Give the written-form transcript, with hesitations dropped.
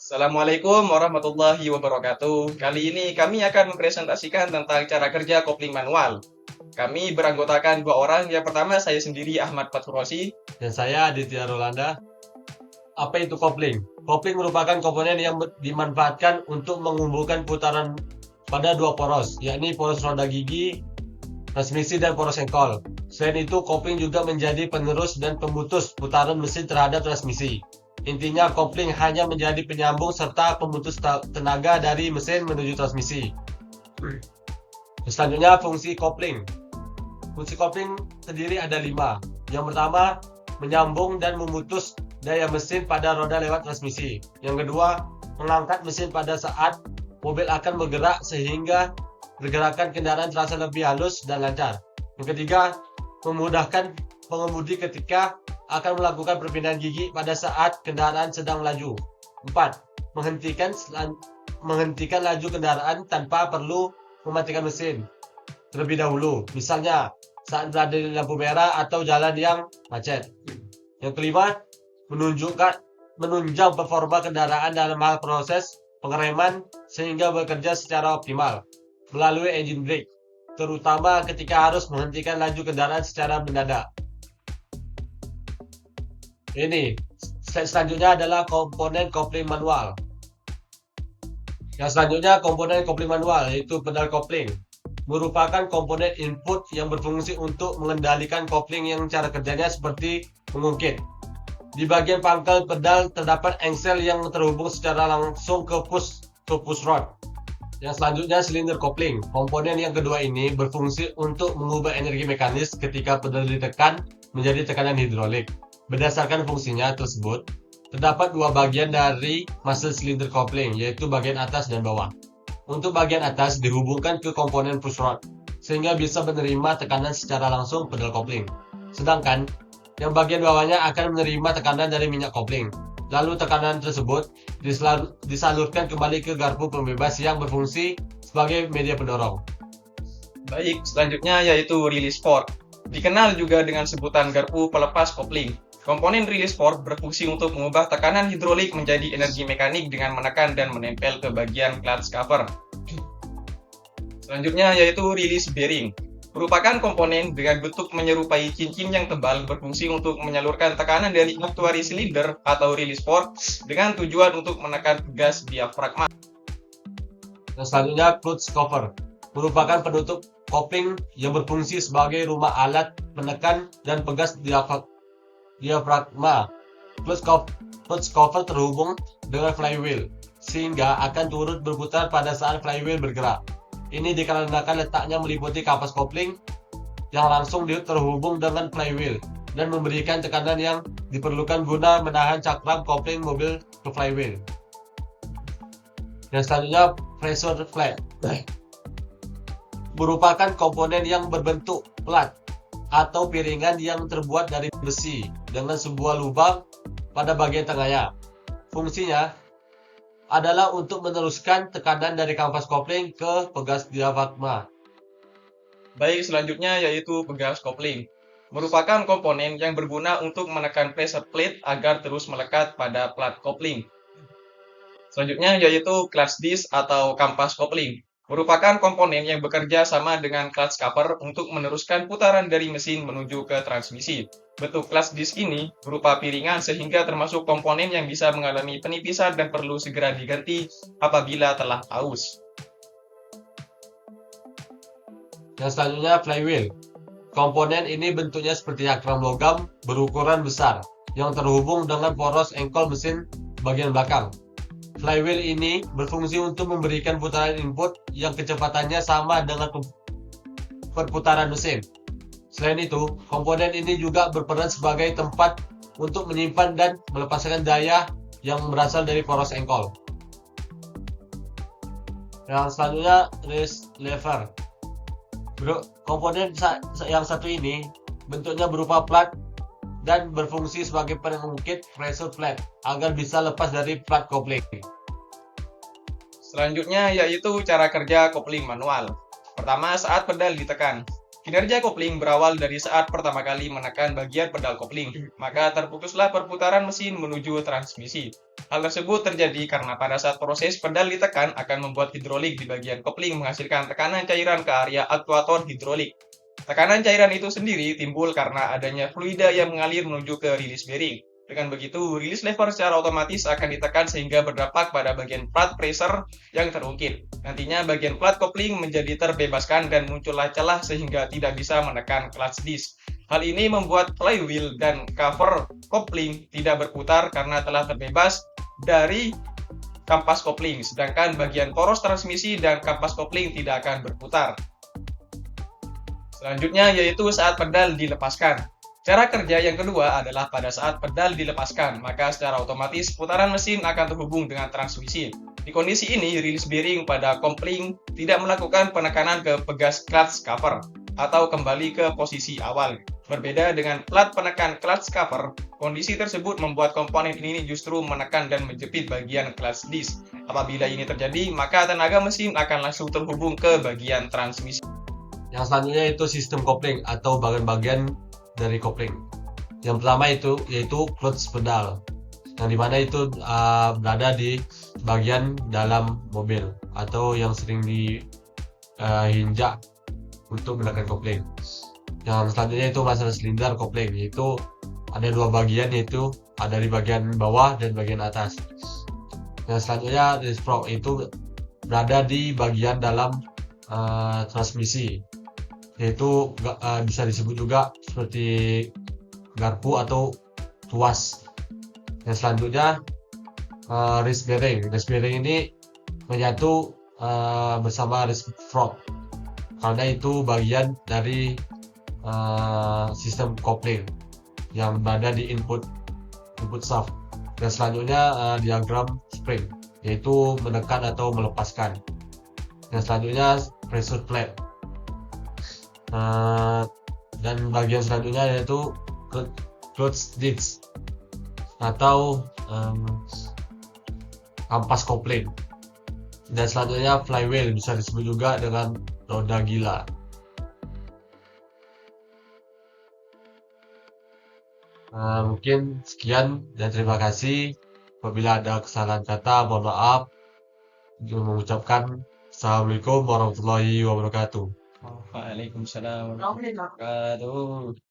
Assalamualaikum warahmatullahi wabarakatuh. Kali ini kami akan mempresentasikan tentang cara kerja kopling manual. Kami beranggotakan dua orang. Yang pertama saya sendiri Ahmad Fathrosi. Dan saya Aditya Rolanda. Apa itu kopling? Kopling merupakan komponen yang dimanfaatkan untuk mengumpulkan putaran pada dua poros, yakni poros roda gigi, transmisi, dan poros engkol. Selain itu, kopling juga menjadi penerus dan pemutus putaran mesin terhadap transmisi. Intinya, kopling hanya menjadi penyambung serta pemutus tenaga dari mesin menuju transmisi. Selanjutnya, fungsi kopling. Fungsi kopling sendiri ada 5. Yang pertama, menyambung dan memutus daya mesin pada roda lewat transmisi. Yang kedua, mengangkat mesin pada saat mobil akan bergerak sehingga pergerakan kendaraan terasa lebih halus dan lancar. Yang ketiga, memudahkan pengemudi ketika akan melakukan perpindahan gigi pada saat kendaraan sedang melaju. 4. Menghentikan laju kendaraan tanpa perlu mematikan mesin terlebih dahulu, misalnya saat berada di lampu merah atau jalan yang macet. Yang kelima, menunjang performa kendaraan dalam hal proses pengereman sehingga bekerja secara optimal melalui engine brake, terutama ketika harus menghentikan laju kendaraan secara mendadak. Ini selanjutnya adalah komponen kopling manual. Yang selanjutnya komponen kopling manual yaitu pedal kopling. Merupakan komponen input yang berfungsi untuk mengendalikan kopling yang cara kerjanya seperti mengungkit. Di bagian pangkal pedal terdapat engsel yang terhubung secara langsung ke push rod. Yang selanjutnya silinder kopling. Komponen yang kedua ini berfungsi untuk mengubah energi mekanis ketika pedal ditekan menjadi tekanan hidrolik. Berdasarkan fungsinya tersebut, terdapat dua bagian dari muscle silinder kopling, yaitu bagian atas dan bawah. Untuk bagian atas dihubungkan ke komponen push rod, sehingga bisa menerima tekanan secara langsung pedal kopling. Sedangkan yang bagian bawahnya akan menerima tekanan dari minyak kopling. Lalu tekanan tersebut disalurkan kembali ke garpu pembebas yang berfungsi sebagai media pendorong. Baik, selanjutnya yaitu release fork. Dikenal juga dengan sebutan garpu pelepas kopling. Komponen release fork berfungsi untuk mengubah tekanan hidrolik menjadi energi mekanik dengan menekan dan menempel ke bagian clutch cover. Selanjutnya yaitu release bearing. Merupakan komponen dengan bentuk menyerupai cincin yang tebal berfungsi untuk menyalurkan tekanan dari aktuari silinder atau release fork dengan tujuan untuk menekan gas diafragma. Dan selanjutnya clutch cover. Merupakan penutup kopling yang berfungsi sebagai rumah alat menekan dan pegas diafragma. Clutch cover terhubung dengan flywheel sehingga akan turut berputar pada saat flywheel bergerak. Ini dikarenakan letaknya meliputi kapas kopling yang langsung terhubung dengan flywheel dan memberikan tekanan yang diperlukan guna menahan cakram kopling mobil ke flywheel. Yang selanjutnya pressure plate. Merupakan komponen yang berbentuk plat atau piringan yang terbuat dari besi dengan sebuah lubang pada bagian tengahnya. Fungsinya adalah untuk meneruskan tekanan dari kampas kopling ke pegas diafragma. Baik, selanjutnya yaitu pegas kopling. Merupakan komponen yang berguna untuk menekan pressure plate agar terus melekat pada plat kopling. Selanjutnya yaitu clutch disc atau kampas kopling. Merupakan komponen yang bekerja sama dengan clutch cover untuk meneruskan putaran dari mesin menuju ke transmisi. Bentuk clutch disc ini berupa piringan sehingga termasuk komponen yang bisa mengalami penipisan dan perlu segera diganti apabila telah aus. Yang selanjutnya flywheel. Komponen ini bentuknya seperti cakram logam berukuran besar yang terhubung dengan poros engkol mesin bagian belakang. Flywheel ini berfungsi untuk memberikan putaran input yang kecepatannya sama dengan perputaran mesin. Selain itu, komponen ini juga berperan sebagai tempat untuk menyimpan dan melepaskan daya yang berasal dari poros engkol. Yang selanjutnya race lever. Komponen yang satu ini bentuknya berupa plat dan berfungsi sebagai pengungkit pressure plate agar bisa lepas dari plat kopling. Selanjutnya yaitu cara kerja kopling manual. Pertama, saat pedal ditekan. Kinerja kopling berawal dari saat pertama kali menekan bagian pedal kopling, maka terputuslah perputaran mesin menuju transmisi. Hal tersebut terjadi karena pada saat proses pedal ditekan akan membuat hidrolik di bagian kopling menghasilkan tekanan cairan ke area aktuator hidrolik. Tekanan cairan itu sendiri timbul karena adanya fluida yang mengalir menuju ke release bearing. Dengan begitu, release lever secara otomatis akan ditekan sehingga berdampak pada bagian plat pressure yang terungkit. Nantinya bagian plat kopling menjadi terbebaskan dan muncullah celah sehingga tidak bisa menekan clutch disc. Hal ini membuat flywheel dan cover kopling tidak berputar karena telah terbebas dari kampas kopling, sedangkan bagian poros transmisi dan kampas kopling tidak akan berputar. Selanjutnya yaitu saat pedal dilepaskan. Cara kerja yang kedua adalah pada saat pedal dilepaskan, maka secara otomatis putaran mesin akan terhubung dengan transmisi. Di kondisi ini, release bearing pada kopling tidak melakukan penekanan ke pegas clutch cover atau kembali ke posisi awal. Berbeda dengan plat penekan clutch cover, kondisi tersebut membuat komponen ini justru menekan dan menjepit bagian clutch disc. Apabila ini terjadi, maka tenaga mesin akan langsung terhubung ke bagian transmisi. Yang selanjutnya itu sistem kopling atau bagian-bagian dari kopling. Yang pertama itu yaitu clutch pedal, yang dimana itu berada di bagian dalam mobil atau yang sering diinjak untuk menekan kopling. Yang selanjutnya itu masalah silinder kopling, yaitu ada dua bagian, yaitu ada di bagian bawah dan bagian atas. Yang selanjutnya disc sprock itu berada di bagian dalam transmisi, yaitu bisa disebut juga seperti garpu atau tuas. Yang selanjutnya wrist bearing. Wrist bearing ini menyatu bersama wrist fork karena itu bagian dari sistem kopling yang berada di input shaft. Dan selanjutnya diagram spring, yaitu menekan atau melepaskan. Yang selanjutnya pressure plate. Dan bagian selanjutnya yaitu clutch disc atau kampas kopling. Dan selanjutnya flywheel, bisa disebut juga dengan roda gila. Mungkin sekian dan terima kasih. Apabila ada kesalahan kata, mohon maaf. Mengucapkan Assalamualaikum warahmatullahi wabarakatuh. Waalaikumsalam warahmatullahi wabarakatuh.